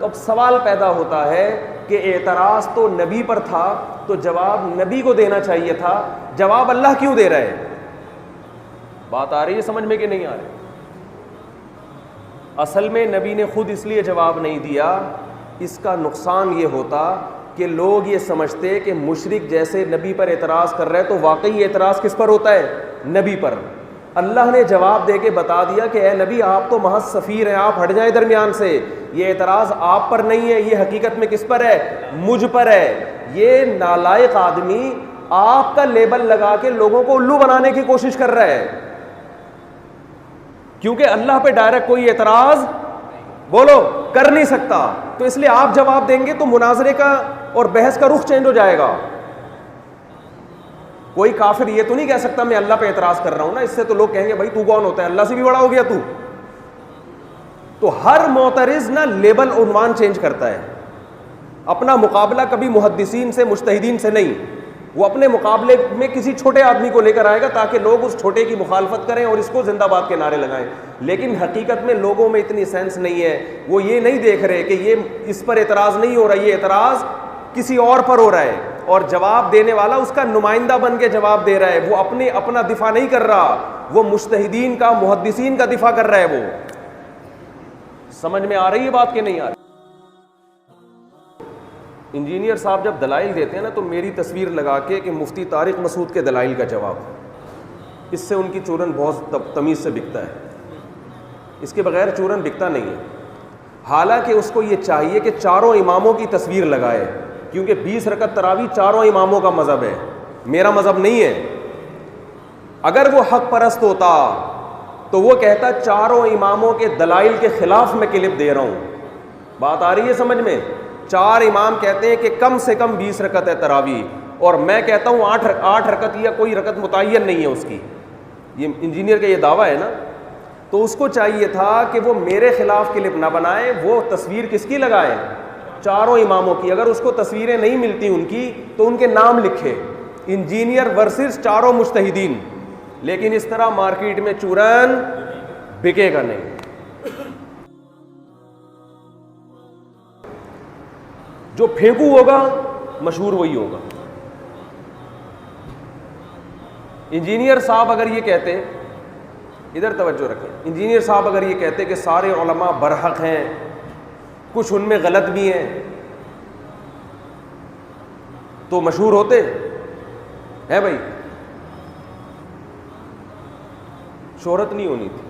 اب سوال پیدا ہوتا ہے کہ اعتراض تو نبی پر تھا تو جواب نبی کو دینا چاہیے تھا، جواب اللہ کیوں دے رہے ہیں؟ بات آ رہی ہے سمجھ میں کہ نہیں آ رہی؟ اصل میں نبی نے خود اس لیے جواب نہیں دیا، اس کا نقصان یہ ہوتا کہ لوگ یہ سمجھتے کہ مشرک جیسے نبی پر اعتراض کر رہے تو واقعی اعتراض کس پر ہوتا ہے؟ نبی پر۔ اللہ نے جواب دے کے بتا دیا کہ اے نبی آپ تو محض سفیر ہیں، آپ ہٹ جائیں درمیان سے، یہ اعتراض آپ پر نہیں ہے، یہ حقیقت میں کس پر ہے؟ مجھ پر ہے۔ یہ نالائق آدمی آپ کا لیبل لگا کے لوگوں کو الو بنانے کی کوشش کر رہا ہے، کیونکہ اللہ پہ ڈائریکٹ کوئی اعتراض بولو کر نہیں سکتا، تو اس لیے آپ جواب دیں گے تو مناظرے کا اور بحث کا رخ چینج ہو جائے گا۔ کوئی کافر یہ تو نہیں کہہ سکتا میں اللہ پہ اعتراض کر رہا ہوں نا، اس سے تو لوگ کہیں گے بھائی تو کون ہوتا ہے، اللہ سے بھی بڑا ہو گیا تو۔ تو ہر معترض نا لیبل عنوان چینج کرتا ہے، اپنا مقابلہ کبھی محدثین سے مجتہدین سے نہیں، وہ اپنے مقابلے میں کسی چھوٹے آدمی کو لے کر آئے گا تاکہ لوگ اس چھوٹے کی مخالفت کریں اور اس کو زندہ باد کے نعرے لگائیں۔ لیکن حقیقت میں لوگوں میں اتنی سینس نہیں ہے، وہ یہ نہیں دیکھ رہے کہ یہ اس پر اعتراض نہیں ہو رہا، یہ اعتراض کسی اور پر ہو رہا ہے، اور جواب دینے والا اس کا نمائندہ بن کے جواب دے رہا ہے، وہ اپنا دفاع نہیں کر رہا، وہ مجتہدین کا محدثین کا دفاع کر رہا ہے۔ وہ سمجھ میں آ رہی ہے بات کہ نہیں آ رہی؟ انجینئر صاحب جب دلائل دیتے ہیں نا تو میری تصویر لگا کے کہ مفتی طارق مسعود کے دلائل کا جواب، اس سے ان کی چورن بہت تمیز سے بکتا ہے، اس کے بغیر چورن بکتا نہیں ہے۔ حالانکہ اس کو یہ چاہیے کہ چاروں اماموں کی تصویر لگائے، کیونکہ 20 رکعت تراویح چاروں اماموں کا مذہب ہے، میرا مذہب نہیں ہے۔ اگر وہ حق پرست ہوتا تو وہ کہتا چاروں اماموں کے دلائل کے خلاف میں کلپ دے رہا ہوں۔ بات آ رہی ہے سمجھ میں؟ چار امام کہتے ہیں کہ کم سے کم 20 رکعت ہے تراویح، اور میں کہتا ہوں 8 رکعت، یا کوئی رکعت متعین نہیں ہے اس کی، یہ انجینئر کا یہ دعویٰ ہے نا۔ تو اس کو چاہیے تھا کہ وہ میرے خلاف کلپ نہ بنائے، وہ تصویر کس کی لگائے؟ چاروں اماموں کی۔ اگر اس کو تصویریں نہیں ملتی ان کی تو ان کے نام لکھے، انجینئر ورسز چاروں مجتہدین، لیکن اس طرح مارکیٹ میں چورن بکے گا نہیں۔ جو پھینکو ہوگا مشہور وہی ہوگا۔ انجینئر صاحب اگر یہ کہتے، ادھر توجہ رکھیں، انجینئر صاحب اگر یہ کہتے کہ سارے علماء برحق ہیں، کچھ ان میں غلط بھی ہیں، تو مشہور ہوتے ہیں بھائی، شہرت نہیں ہونی تھی۔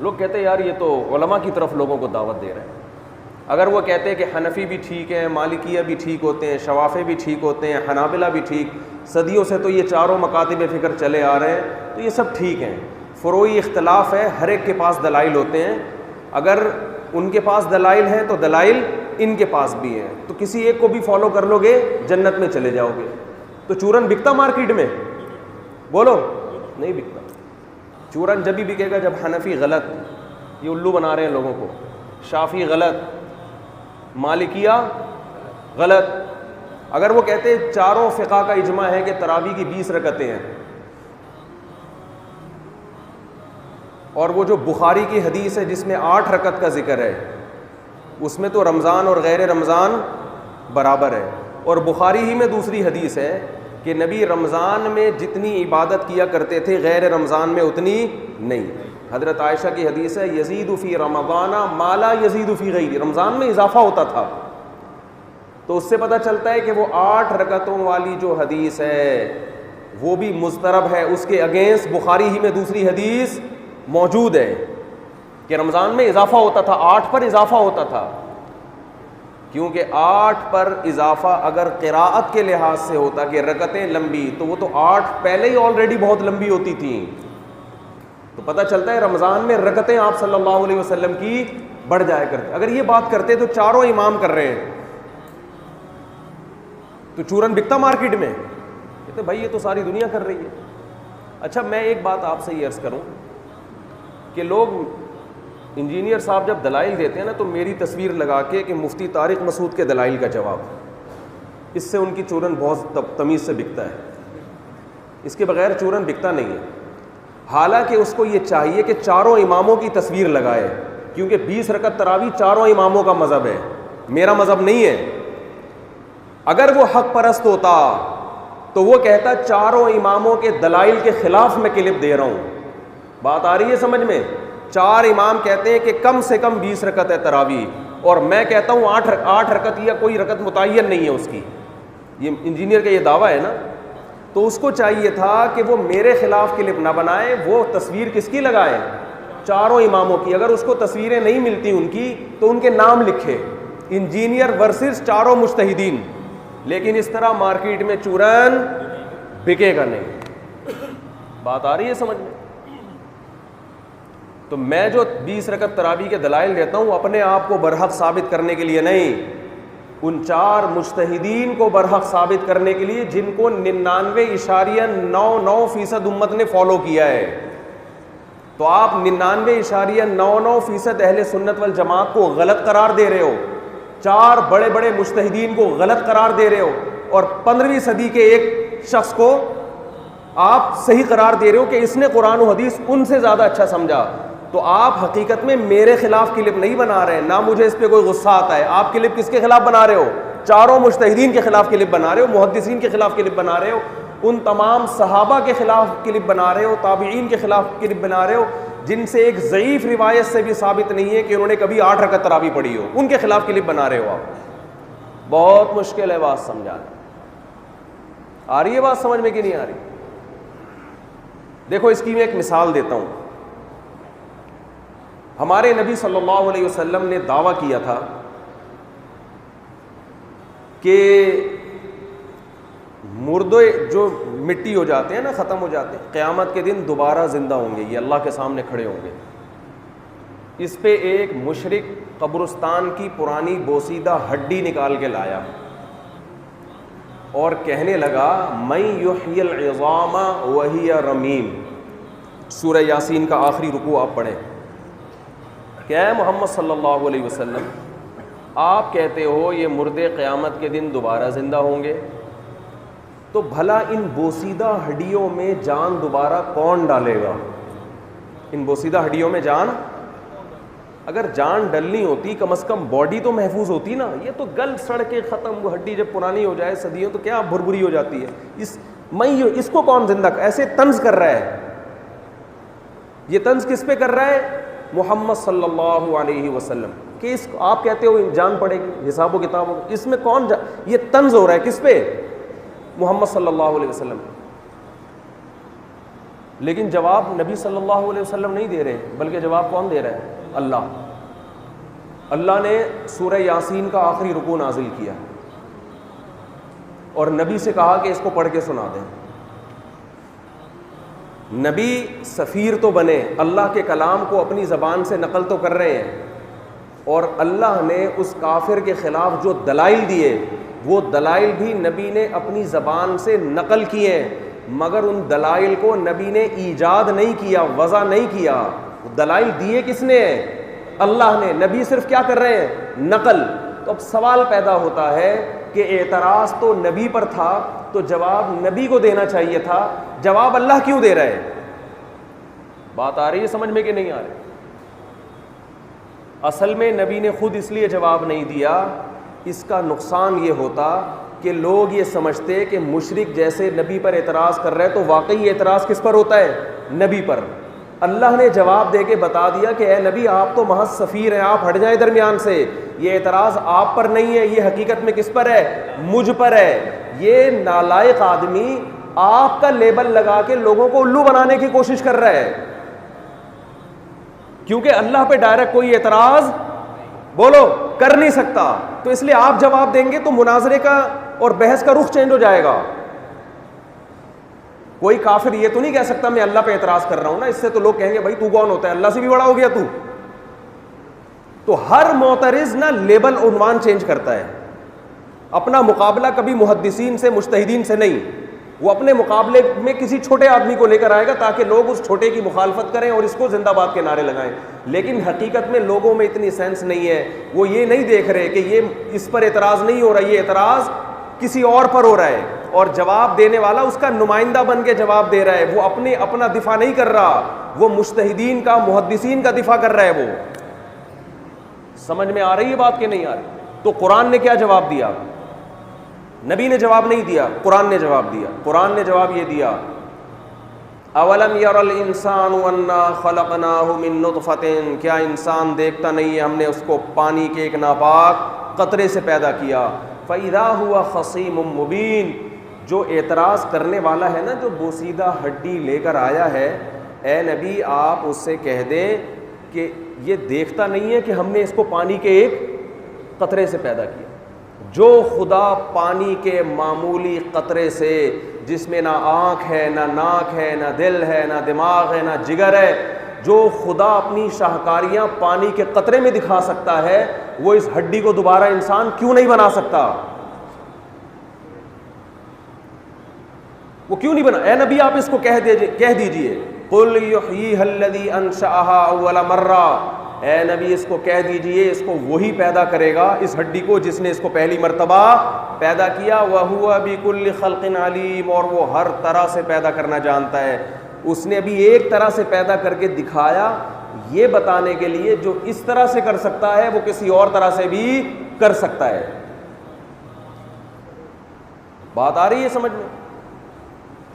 لوگ کہتے یار یہ تو علماء کی طرف لوگوں کو دعوت دے رہے ہیں۔ اگر وہ کہتے کہ حنفی بھی ٹھیک ہیں، مالکیہ بھی ٹھیک ہوتے ہیں، شوافی بھی ٹھیک ہوتے ہیں، حنابلہ بھی ٹھیک، صدیوں سے تو یہ چاروں مکاتب فکر چلے آ رہے ہیں، تو یہ سب ٹھیک ہیں، فروعی اختلاف ہے، ہر ایک کے پاس دلائل ہوتے ہیں، اگر ان کے پاس دلائل ہیں تو دلائل ان کے پاس بھی ہیں، تو کسی ایک کو بھی فالو کر لو گے جنت میں چلے جاؤ گے۔ تو چورن بکتا مارکیٹ میں؟ بولو نہیں بکتا۔ چورن جب بھی بکے گا جب حنفی غلط، یہ الو بنا رہے ہیں لوگوں کو، شافعی غلط، مالکیہ غلط۔ اگر وہ کہتے چاروں فقہ کا اجماع ہے کہ تراویح کی 20 رکعتیں ہیں، اور وہ جو بخاری کی حدیث ہے جس میں 8 رکعت کا ذکر ہے، اس میں تو رمضان اور غیر رمضان برابر ہے، اور بخاری ہی میں دوسری حدیث ہے کہ نبی رمضان میں جتنی عبادت کیا کرتے تھے غیر رمضان میں اتنی نہیں۔ حضرت عائشہ کی حدیث ہے یزید فی رمضان ما لا یزید فی غیرہ، رمضان میں اضافہ ہوتا تھا۔ تو اس سے پتہ چلتا ہے کہ وہ 8 رکعتوں والی جو حدیث ہے وہ بھی مضطرب ہے، اس کے اگینسٹ بخاری ہی میں دوسری حدیث موجود ہے کہ رمضان میں اضافہ ہوتا تھا، 8 پر اضافہ ہوتا تھا، کیونکہ 8 پر اضافہ اگر قراءت کے لحاظ سے ہوتا کہ رکعتیں لمبی، تو وہ تو 8 پہلے ہی آلریڈی بہت لمبی ہوتی تھیں۔ تو پتہ چلتا ہے رمضان میں رکعتیں آپ صلی اللہ علیہ وسلم کی بڑھ جایا کرتے۔ اگر یہ بات کرتے تو چاروں امام کر رہے ہیں تو چورن بکتا مارکیٹ میں؟ کہتے بھائی یہ تو ساری دنیا کر رہی ہے۔ اچھا میں ایک بات آپ سے یہ عرض کروں کہ لوگ انجینئر صاحب جب دلائل دیتے ہیں نا تو میری تصویر لگا کے کہ مفتی طارق مسعود کے دلائل کا جواب، اس سے ان کی چورن بہت تمیز سے بکتا ہے، اس کے بغیر چورن بکتا نہیں ہے۔ حالانکہ اس کو یہ چاہیے کہ چاروں اماموں کی تصویر لگائے، کیونکہ 20 رکعت تراویح چاروں اماموں کا مذہب ہے، میرا مذہب نہیں ہے. اگر وہ حق پرست ہوتا تو وہ کہتا چاروں اماموں کے دلائل کے خلاف میں کلپ دے رہا ہوں. بات آ رہی ہے سمجھ میں؟ 4 امام کہتے ہیں کہ کم سے کم 20 رکعت ہے تراویح، اور میں کہتا ہوں 8 رکعت یا کوئی رکعت متعین نہیں ہے اس کی. یہ انجینئر کا یہ دعویٰ ہے نا. تو اس کو چاہیے تھا کہ وہ میرے خلاف کلپ نہ بنائے، وہ تصویر کس کی لگائے؟ چاروں اماموں کی. اگر اس کو تصویریں نہیں ملتی ان کی تو ان کے نام لکھے، انجینئر ورسز چاروں مجتہدین. لیکن اس طرح مارکیٹ میں چورن بکے گا نہیں. بات آ رہی ہے سمجھ میں؟ تو میں جو 20 رکعت تراویح کے دلائل دیتا ہوں اپنے آپ کو برحق ثابت کرنے کے لیے نہیں، ان 4 مجتہدین کو برحق ثابت کرنے کے لیے جن کو 99.99% امت نے فالو کیا ہے. تو آپ 99.99% اہل سنت والجماعت کو غلط قرار دے رہے ہو، 4 بڑے بڑے مجتہدین کو غلط قرار دے رہے ہو، اور 15ویں صدی کے ایک شخص کو آپ صحیح قرار دے رہے ہو کہ اس نے قرآن و حدیث ان سے زیادہ اچھا سمجھا. تو آپ حقیقت میں میرے خلاف کلپ نہیں بنا رہے، نہ مجھے اس پہ کوئی غصہ آتا ہے. آپ کلپ کس کے خلاف بنا رہے ہو؟ چاروں مجتہدین کے خلاف کلپ بنا رہے ہو، محدثین کے خلاف کلپ بنا رہے ہو، ان تمام صحابہ کے خلاف کلپ بنا رہے ہو، تابعین کے خلاف کلپ بنا رہے ہو جن سے ایک ضعیف روایت سے بھی ثابت نہیں ہے کہ انہوں نے کبھی 8 رکعت تراویح پڑھی ہو، ان کے خلاف کلپ بنا رہے ہو آپ. بہت مشکل ہے بات سمجھانا. آ رہی ہے بات سمجھ میں کہ نہیں آ رہی؟ دیکھو اس کی میں ایک مثال دیتا ہوں. ہمارے نبی صلی اللہ علیہ وسلم نے دعویٰ کیا تھا کہ مردے جو مٹی ہو جاتے ہیں نا، ختم ہو جاتے ہیں، قیامت کے دن دوبارہ زندہ ہوں گے، یہ اللہ کے سامنے کھڑے ہوں گے. اس پہ ایک مشرک قبرستان کی پرانی بوسیدہ ہڈی نکال کے لایا اور کہنے لگا من یحیی العظام وہی رمیم. سورہ یاسین کا آخری رکوع آپ پڑھیں. کیا ہے محمد صلی اللہ علیہ وسلم، آپ کہتے ہو یہ مردے قیامت کے دن دوبارہ زندہ ہوں گے، تو بھلا ان بوسیدہ ہڈیوں میں جان دوبارہ کون ڈالے گا؟ ان بوسیدہ ہڈیوں میں جان، اگر جان ڈلنی ہوتی کم از کم باڈی تو محفوظ ہوتی نا. یہ تو گل سڑ کے ختم، وہ ہڈی جب پرانی ہو جائے صدیوں تو کیا بھربری ہو جاتی ہے. اس کو کون زندہ ایسے طنز کر رہا ہے؟ یہ طنز کس پہ کر رہا ہے؟ محمد صلی اللہ علیہ وسلم. کہ اس آپ کہتے ہو جان پڑے گی، حساب و کتاب ہوگا، اس میں کون یہ طنز ہو رہا ہے کس پہ؟ محمد صلی اللہ علیہ وسلم. لیکن جواب نبی صلی اللہ علیہ وسلم نہیں دے رہے، بلکہ جواب کون دے رہا ہے؟ اللہ. اللہ نے سورہ یاسین کا آخری رکوع نازل کیا اور نبی سے کہا کہ اس کو پڑھ کے سنا دیں. نبی سفیر تو بنے، اللہ کے کلام کو اپنی زبان سے نقل تو کر رہے ہیں، اور اللہ نے اس کافر کے خلاف جو دلائل دیے وہ دلائل بھی نبی نے اپنی زبان سے نقل کیے ہیں، مگر ان دلائل کو نبی نے ایجاد نہیں کیا، وضع نہیں کیا. دلائل دیے کس نے؟ اللہ نے. نبی صرف کیا کر رہے ہیں؟ نقل. تو اب سوال پیدا ہوتا ہے کہ اعتراض تو نبی پر تھا تو جواب نبی کو دینا چاہیے تھا، جواب اللہ کیوں دے رہے ہیں؟ بات آ رہی ہے سمجھ میں کہ نہیں آ رہی؟ اصل میں نبی نے خود اس لیے جواب نہیں دیا، اس کا نقصان یہ ہوتا کہ لوگ یہ سمجھتے کہ مشرک جیسے نبی پر اعتراض کر رہے تو واقعی اعتراض کس پر ہوتا ہے؟ نبی پر. اللہ نے جواب دے کے بتا دیا کہ اے نبی آپ تو محض سفیر ہیں، آپ ہٹ جائیں درمیان سے، یہ اعتراض آپ پر نہیں ہے، یہ حقیقت میں کس پر ہے؟ مجھ پر ہے. یہ نالائق آدمی آپ کا لیبل لگا کے لوگوں کو الو بنانے کی کوشش کر رہا ہے، کیونکہ اللہ پہ ڈائریکٹ کوئی اعتراض بولو کر نہیں سکتا. تو اس لیے آپ جواب دیں گے تو مناظرے کا اور بحث کا رخ چینج ہو جائے گا. کوئی کافر یہ تو نہیں کہہ سکتا میں اللہ پہ اعتراض کر رہا ہوں نا، اس سے تو لوگ کہیں گے بھائی تو کون ہوتا ہے، اللہ سے بھی بڑا ہو گیا تو. تو ہر معترض نا لیبل عنوان چینج کرتا ہے. اپنا مقابلہ کبھی محدثین سے مجتہدین سے نہیں، وہ اپنے مقابلے میں کسی چھوٹے آدمی کو لے کر آئے گا تاکہ لوگ اس چھوٹے کی مخالفت کریں اور اس کو زندہ باد کے نعرے لگائیں. لیکن حقیقت میں لوگوں میں اتنی سینس نہیں ہے، وہ یہ نہیں دیکھ رہے کہ یہ اس پر اعتراض نہیں ہو رہا، یہ اعتراض کسی اور پر ہو رہا ہے، اور جواب دینے والا اس کا نمائندہ بن کے جواب دے رہا ہے. وہ اپنا دفاع نہیں کر رہا، وہ مجتہدین کا محدثین کا دفاع کر رہا ہے. وہ سمجھ میں آ رہی ہے بات کہ نہیں آ رہی؟ تو قرآن نے کیا جواب دیا؟ نبی نے جواب نہیں دیا، قرآن نے جواب دیا۔ قرآن نے جواب یہ دیا، اولم یر الانسان انا خلقناہ من نطفۃ، کیا انسان دیکھتا نہیں ہے ہم نے اس کو پانی کے ایک ناپاک قطرے سے پیدا کیا، فاذا هو خصیم مبین۔ جو اعتراض کرنے والا ہے نا، جو بوسیدہ ہڈی لے کر آیا ہے، اے نبی آپ اس سے کہہ دیں کہ یہ دیکھتا نہیں ہے کہ ہم نے اس کو پانی کے ایک قطرے سے پیدا کیا۔ جو خدا پانی کے معمولی قطرے سے، جس میں نہ آنکھ ہے، نہ ناک ہے، نہ دل ہے، نہ دماغ ہے، نہ جگر ہے، جو خدا اپنی شاہکاریاں پانی کے قطرے میں دکھا سکتا ہے، وہ اس ہڈی کو دوبارہ انسان کیوں نہیں بنا سکتا؟ وہ کیوں نہیں بنا؟ اے نبی آپ اس کو کہہ دیجئے قل یحییھا الذی انشأھا اول مرہ، اے نبی اس کو کہہ دیجئے اس کو وہی پیدا کرے گا، اس ہڈی کو، جس نے اس کو پہلی مرتبہ پیدا کیا، وَهُوَ بِكُلِّ خَلْقٍ عَلِيمٌ، اور وہ ہر طرح سے پیدا کرنا جانتا ہے۔ اس نے ابھی ایک طرح سے پیدا کر کے دکھایا، یہ بتانے کے لیے جو اس طرح سے کر سکتا ہے وہ کسی اور طرح سے بھی کر سکتا ہے۔ بات آ رہی ہے سمجھ میں؟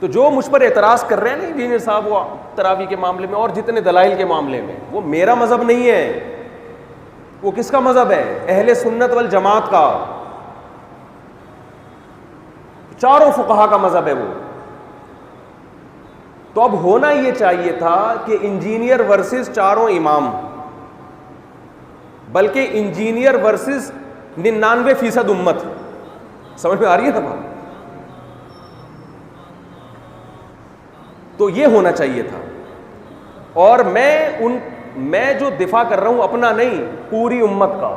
تو جو مجھ پر اعتراض کر رہے ہیں نا انجینئر صاحب، وہ تراویح کے معاملے میں اور جتنے دلائل کے معاملے میں، وہ میرا مذہب نہیں ہے۔ وہ کس کا مذہب ہے؟ اہل سنت والجماعت کا، چاروں فقہا کا مذہب ہے وہ۔ تو اب ہونا یہ چاہیے تھا کہ انجینئر ورسز چاروں امام، بلکہ انجینئر ورسز 99% امت۔ سمجھ میں آ رہی ہے نا بات؟ تو یہ ہونا چاہیے تھا۔ اور میں جو دفاع کر رہا ہوں اپنا نہیں، پوری امت کا،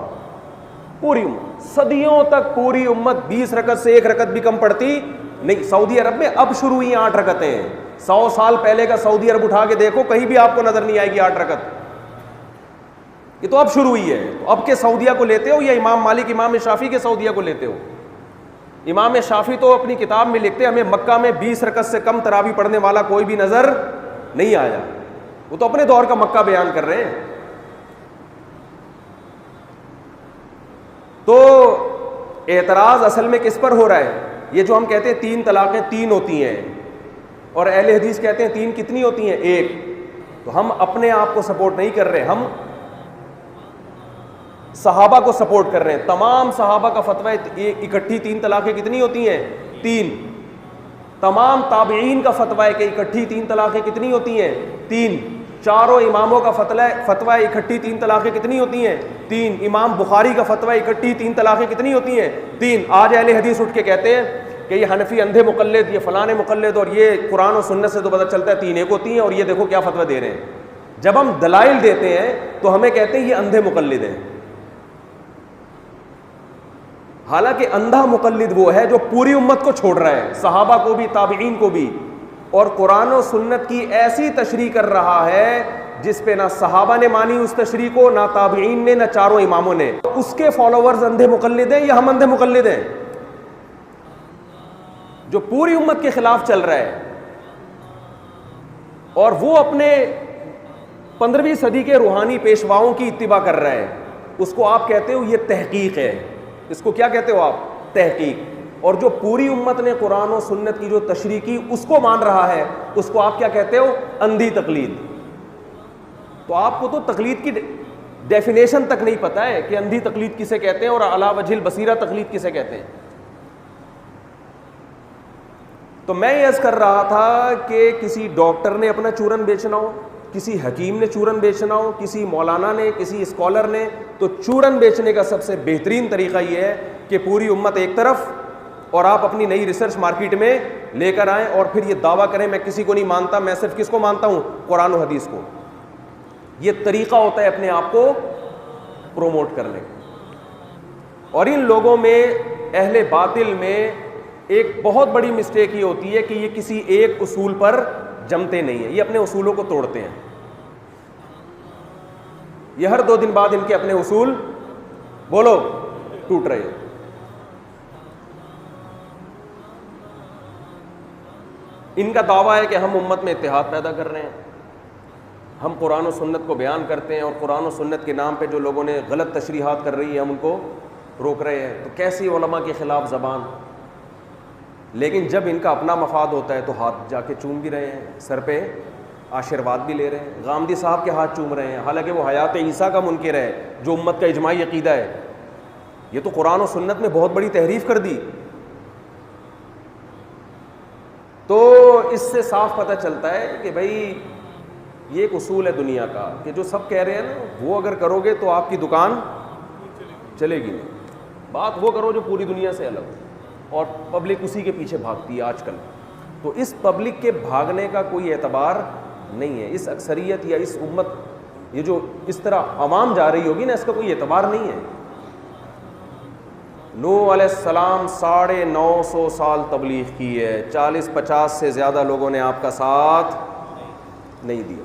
پوری امت، صدیوں تک پوری امت 20 رکعت سے 1 رکعت بھی کم پڑتی نہیں۔ سعودی عرب میں اب شروع ہوئی 8 رکعتیں، 100 سال پہلے کا سعودی عرب اٹھا کے دیکھو، کہیں بھی آپ کو نظر نہیں آئے گی 8 رکعت۔ یہ تو اب شروع ہوئی ہے۔ تو اب کے سعودیہ کو لیتے ہو یا امام مالک امام شافعی کے سعودیہ کو لیتے ہو؟ امام شافعی تو اپنی کتاب میں لکھتے ہیں ہمیں مکہ میں 20 رکعت سے کم تراویح پڑھنے والا کوئی بھی نظر نہیں آیا۔ وہ تو اپنے دور کا مکہ بیان کر رہے ہیں۔ تو اعتراض اصل میں کس پر ہو رہا ہے؟ یہ جو ہم کہتے ہیں 3 طلاقیں 3 ہوتی ہیں، اور اہل حدیث کہتے ہیں 3 کتنی ہوتی ہیں؟ 1۔ تو ہم اپنے آپ کو سپورٹ نہیں کر رہے، ہم صحابہ کو سپورٹ کر رہے ہیں۔ تمام صحابہ کا فتویٰ اکٹھی 3 طلاقیں کتنی ہوتی ہیں؟ 3۔ تمام تابعین کا فتویٰ ہے کہ اکٹھی 3 طلاقیں کتنی ہوتی ہیں؟ 3۔ چاروں اماموں کا فتویٰ اکٹھی 3 طلاقیں کتنی ہوتی ہیں؟ 3۔ امام بخاری کا فتویٰ اکٹھی 3 طلاقیں کتنی ہوتی ہیں؟ 3۔ آج اہل حدیث اٹھ کے کہتے ہیں کہ یہ حنفی اندھے مقلد، یہ فلاں مقلد، اور یہ قرآن و سنت سے تو پتہ چلتا ہے 3 ایک ہوتی ہیں، اور یہ دیکھو کیا فتویٰ دے رہے ہیں۔ جب ہم دلائل دیتے ہیں تو ہمیں کہتے ہیں یہ اندھے مقلد ہیں، حالانکہ اندھا مقلد وہ ہے جو پوری امت کو چھوڑ رہا ہے، صحابہ کو بھی، تابعین کو بھی، اور قرآن و سنت کی ایسی تشریح کر رہا ہے جس پہ نہ صحابہ نے مانی اس تشریح کو، نہ تابعین نے، نہ چاروں اماموں نے۔ اس کے فالوورز اندھے مقلد ہیں یا ہم اندھے مقلد ہیں؟ جو پوری امت کے خلاف چل رہا ہے، اور وہ اپنے 15ویں صدی کے روحانی پیشواؤں کی اتباع کر رہا ہے، اس کو آپ کہتے ہو یہ تحقیق ہے۔ اس کو کیا کہتے ہو آپ؟ تحقیق۔ اور جو پوری امت نے قرآن و سنت کی جو تشریح کی اس کو مان رہا ہے، اس کو آپ کیا کہتے ہو؟ اندھی تقلید۔ تو آپ کو تو تقلید کی ڈیفینیشن تک نہیں پتہ ہے کہ اندھی تقلید کسے کہتے ہیں اور علی وجہ البصیرہ تقلید کسے کہتے ہیں۔ تو میں یہ عرض کر رہا تھا کہ کسی ڈاکٹر نے اپنا چورن بیچنا ہو، کسی حکیم نے چورن بیچنا ہو، کسی مولانا نے، کسی اسکالر نے، تو چورن بیچنے کا سب سے بہترین طریقہ یہ ہے کہ پوری امت ایک طرف اور آپ اپنی نئی ریسرچ مارکیٹ میں لے کر آئیں، اور پھر یہ دعویٰ کریں میں کسی کو نہیں مانتا، میں صرف کس کو مانتا ہوں؟ قرآن و حدیث کو۔ یہ طریقہ ہوتا ہے اپنے آپ کو پروموٹ کرنے کا۔ اور ان لوگوں میں، اہل باطل میں، ایک بہت بڑی مسٹیک یہ ہوتی ہے کہ یہ کسی ایک اصول پر جمتے نہیں ہیں، یہ اپنے اصولوں کو توڑتے ہیں۔ یہ ہر 2 دن بعد ان کے اپنے اصول بولو ٹوٹ رہے ہیں۔ ان کا دعویٰ ہے کہ ہم امت میں اتحاد پیدا کر رہے ہیں، ہم قرآن و سنت کو بیان کرتے ہیں اور قرآن و سنت کے نام پہ جو لوگوں نے غلط تشریحات کر رہی ہیں ہم ان کو روک رہے ہیں. تو کیسی علماء کے خلاف زبان. لیکن جب ان کا اپنا مفاد ہوتا ہے تو ہاتھ جا کے چوم بھی رہے ہیں, سر پہ آشرواد بھی لے رہے ہیں. غامدی صاحب کے ہاتھ چوم رہے ہیں, حالانکہ وہ حیات عیسیٰ کا منکر ہے جو امت کا اجماعی عقیدہ ہے. یہ تو قرآن و سنت میں بہت بڑی تحریف کر دی. تو اس سے صاف پتہ چلتا ہے کہ بھائی یہ ایک اصول ہے دنیا کا کہ جو سب کہہ رہے ہیں نا وہ اگر کرو گے تو آپ کی دکان چلے گی نہیں. بات وہ کرو جو پوری دنیا سے الگ ہو, اور پبلک اسی کے پیچھے بھاگتی ہے آج کل. تو اس پبلک کے بھاگنے کا کوئی اعتبار نہیں ہے. اس اکثریت یا اس امت, یہ جو اس طرح عوام جا رہی ہوگی نا, اس کا کوئی اعتبار نہیں ہے. نوح علیہ السلام 950 سال تبلیغ کی ہے, 40-50 سے زیادہ لوگوں نے آپ کا ساتھ نہیں دیا.